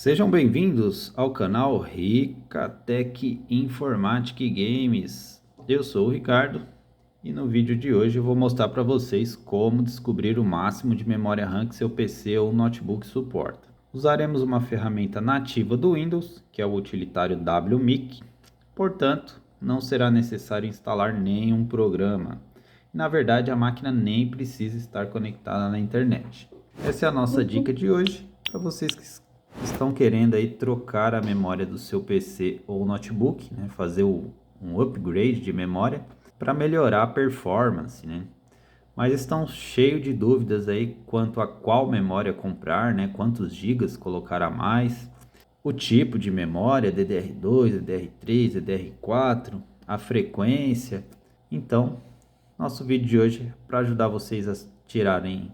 Sejam bem-vindos ao canal Ricatec Informatic Games. Eu sou o Ricardo e no vídeo de hoje eu vou mostrar para vocês como descobrir o máximo de memória RAM que seu PC ou notebook suporta. Usaremos uma ferramenta nativa do Windows, que é o utilitário WMIC, portanto, não será necessário instalar nenhum programa. Na verdade, a máquina nem precisa estar conectada na internet. Essa é a nossa dica de hoje para vocês que estão querendo aí trocar a memória do seu PC ou notebook, né? Fazer um upgrade de memória para melhorar a performance, né? Mas estão cheios de dúvidas aí quanto a qual memória comprar, né? Quantos gigas colocar a mais, o tipo de memória, DDR2, DDR3, DDR4, a frequência. Então, nosso vídeo de hoje é para ajudar vocês a tirarem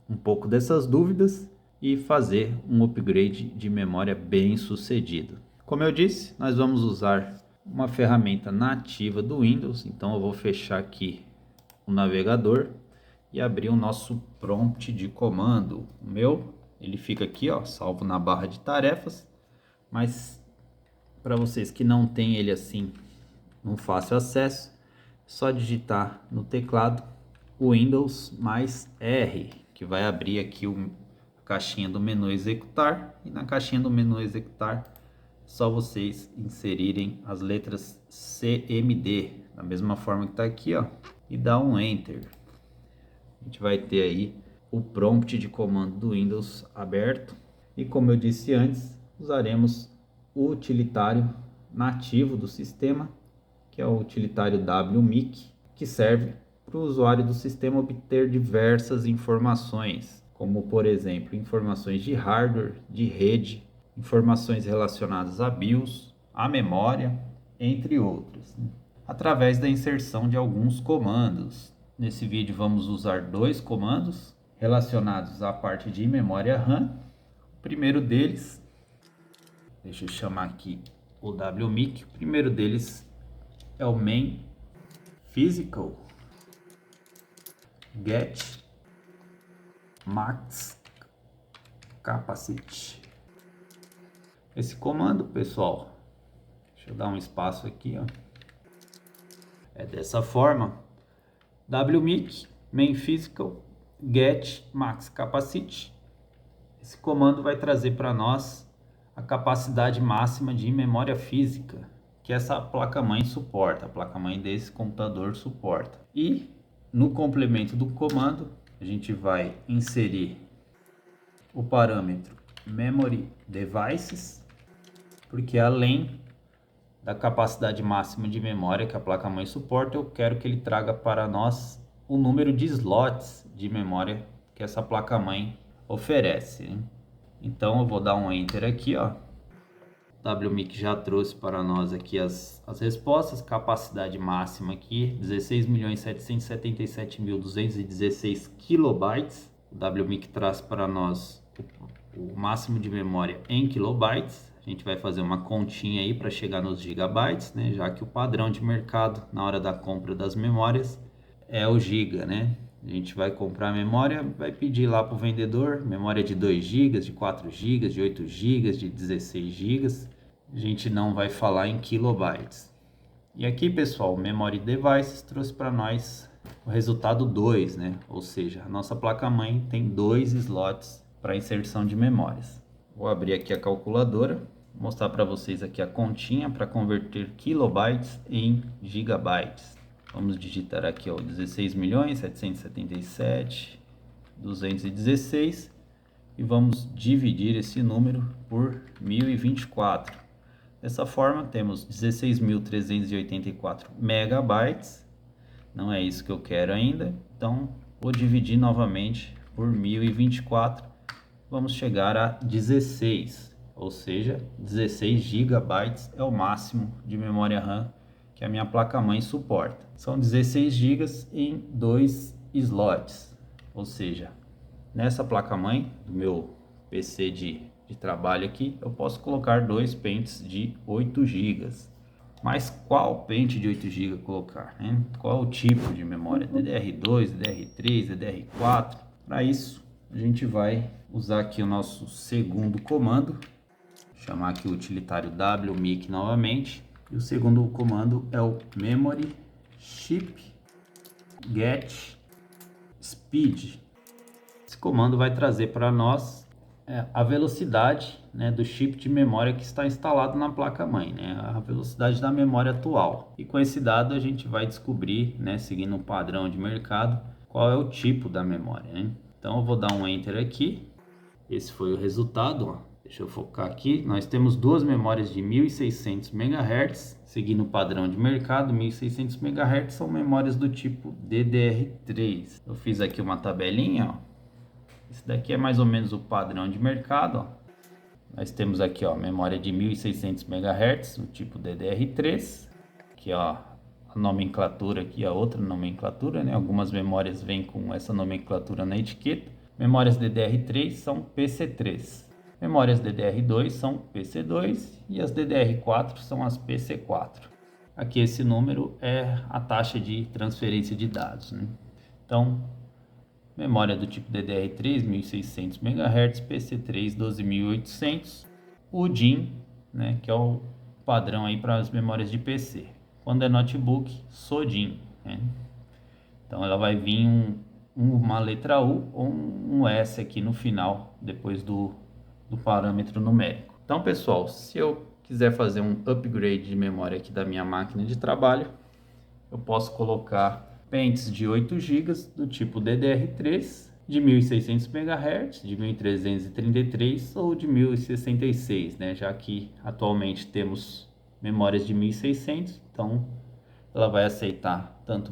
um pouco dessas dúvidas e fazer um upgrade de memória bem sucedido. Como eu disse, nós vamos usar uma ferramenta nativa do Windows, então eu vou fechar aqui o navegador e abrir o nosso prompt de comando. O meu, ele fica aqui, ó, salvo na barra de tarefas, mas para vocês que não têm ele assim, num fácil acesso, só digitar no teclado Windows mais R, que vai abrir aqui a caixinha do menu executar, e na caixinha do menu executar só vocês inserirem as letras CMD, da mesma forma que está aqui, ó, e dar um Enter. A gente vai ter aí o prompt de comando do Windows aberto, e como eu disse antes, usaremos o utilitário nativo do sistema, que é o utilitário WMIC, que serve para o usuário do sistema obter diversas informações, como por exemplo, informações de hardware, de rede, informações relacionadas a BIOS, a memória, entre outras, né? Através da inserção de alguns comandos. Nesse vídeo vamos usar dois comandos relacionados à parte de memória RAM. O primeiro deles, deixa eu chamar aqui o WMIC, o primeiro deles é o main physical get max capacity. Esse comando, pessoal, deixa eu dar um espaço aqui, ó. É dessa forma: WMIC main physical get max capacity. Esse comando vai trazer para nós a capacidade máxima de memória física que essa placa-mãe suporta, a placa-mãe desse computador suporta. E no complemento do comando, a gente vai inserir o parâmetro Memory Devices, porque além da capacidade máxima de memória que a placa-mãe suporta, eu quero que ele traga para nós o número de slots de memória que essa placa-mãe oferece, hein? Então eu vou dar um Enter aqui, ó. WMIC já trouxe para nós aqui as respostas. Capacidade máxima aqui 16.777.216 kilobytes. O WMIC traz para nós o máximo de memória em kilobytes. A gente vai fazer uma continha aí para chegar nos gigabytes, né? Já que o padrão de mercado na hora da compra das memórias é o giga, né? A gente vai comprar memória, vai pedir lá para o vendedor memória de 2 GB, de 4 GB, de 8 GB, de 16 GB. A gente não vai falar em kilobytes. E aqui, pessoal, o Memory Devices trouxe para nós o resultado 2, né? Ou seja, a nossa placa-mãe tem 2 slots para inserção de memórias. Vou abrir aqui a calculadora, mostrar para vocês aqui a continha para converter kilobytes em gigabytes. Vamos digitar aqui, ó, 16.777.216 e vamos dividir esse número por 1024. Dessa forma, temos 16.384 megabytes. Não é isso que eu quero ainda, então vou dividir novamente por 1024. Vamos chegar a 16, ou seja, 16 gigabytes é o máximo de memória RAM que a minha placa-mãe suporta. São 16 GB em 2 slots, ou seja, nessa placa-mãe do meu PC de trabalho aqui, eu posso colocar 2 pentes de 8 GB. Mas qual pente de 8 GB colocar, né? Qual o tipo de memória? DDR2, DDR3, DDR4? Para isso, a gente vai usar aqui o nosso segundo comando, chamar aqui o utilitário wmic novamente. E o segundo comando é o memory chip get speed. Esse comando vai trazer para nós a velocidade, né, do chip de memória que está instalado na placa-mãe, né, a velocidade da memória atual. E com esse dado a gente vai descobrir, né, seguindo um padrão de mercado, qual é o tipo da memória, né? Então eu vou dar um Enter aqui. Esse foi o resultado, ó. Deixa eu focar aqui. Nós temos duas memórias de 1600 MHz, seguindo o padrão de mercado. 1600 MHz são memórias do tipo DDR3. Eu fiz aqui uma tabelinha, ó. Esse daqui é mais ou menos o padrão de mercado, ó. Nós temos aqui, ó, memória de 1600 MHz, o tipo DDR3, que ó, a nomenclatura aqui, a outra nomenclatura, né? Algumas memórias vêm com essa nomenclatura na etiqueta. Memórias DDR3 são PC3. Memórias DDR2 são PC2 e as DDR4 são as PC4. Aqui esse número é a taxa de transferência de dados, né? Então, memória do tipo DDR3, 1600 MHz, PC3, 12.800. O DIMM, né, que é o padrão aí para as memórias de PC. Quando é notebook, SODIMM, né? Então ela vai vir uma letra U ou um S aqui no final, depois do parâmetro numérico. Então, pessoal, se eu quiser fazer um upgrade de memória aqui da minha máquina de trabalho, eu posso colocar pentes de 8 GB do tipo DDR3, de 1600 MHz, de 1333 ou de 1066, né? Já que atualmente temos memórias de 1600, então ela vai aceitar tanto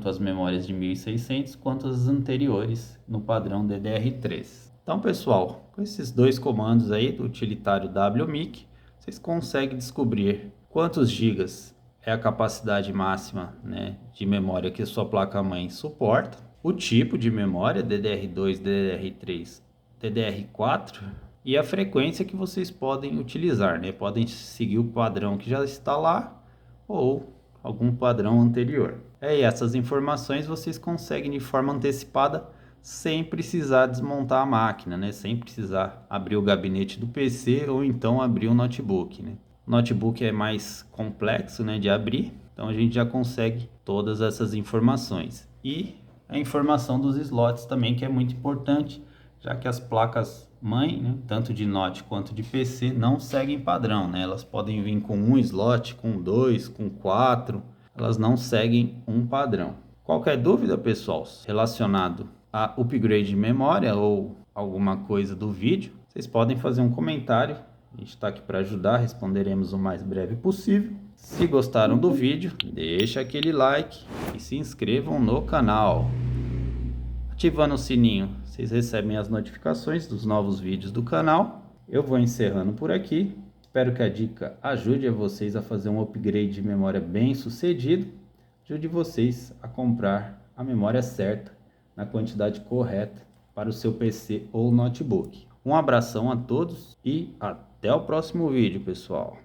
as memórias de 1600 quanto as anteriores no padrão DDR3. Então, pessoal, com esses dois comandos aí do utilitário wmic, vocês conseguem descobrir quantos gigas é a capacidade máxima, né, de memória que a sua placa-mãe suporta, o tipo de memória, DDR2, DDR3, DDR4, e a frequência que vocês podem utilizar, né? Podem seguir o padrão que já está lá ou algum padrão anterior. E essas informações vocês conseguem de forma antecipada sem precisar desmontar a máquina, né? Sem precisar abrir o gabinete do PC ou então abrir o notebook, né? O notebook é mais complexo, né, de abrir, então a gente já consegue todas essas informações. E a informação dos slots também, que é muito importante, já que as placas mãe, né, tanto de Note quanto de PC, não seguem padrão, né? Elas podem vir com um slot, com dois, com quatro, elas não seguem um padrão. Qualquer dúvida, pessoal, relacionado a upgrade de memória ou alguma coisa do vídeo, vocês podem fazer um comentário. A gente está aqui para ajudar, responderemos o mais breve possível. Se gostaram do vídeo, deixa aquele like e se inscrevam no canal. Ativando o sininho, vocês recebem as notificações dos novos vídeos do canal. Eu vou encerrando por aqui. Espero que a dica ajude a vocês a fazer um upgrade de memória bem sucedido. Ajude vocês a comprar a memória certa, na quantidade correta para o seu PC ou notebook. Um abração a todos e até o próximo vídeo, pessoal.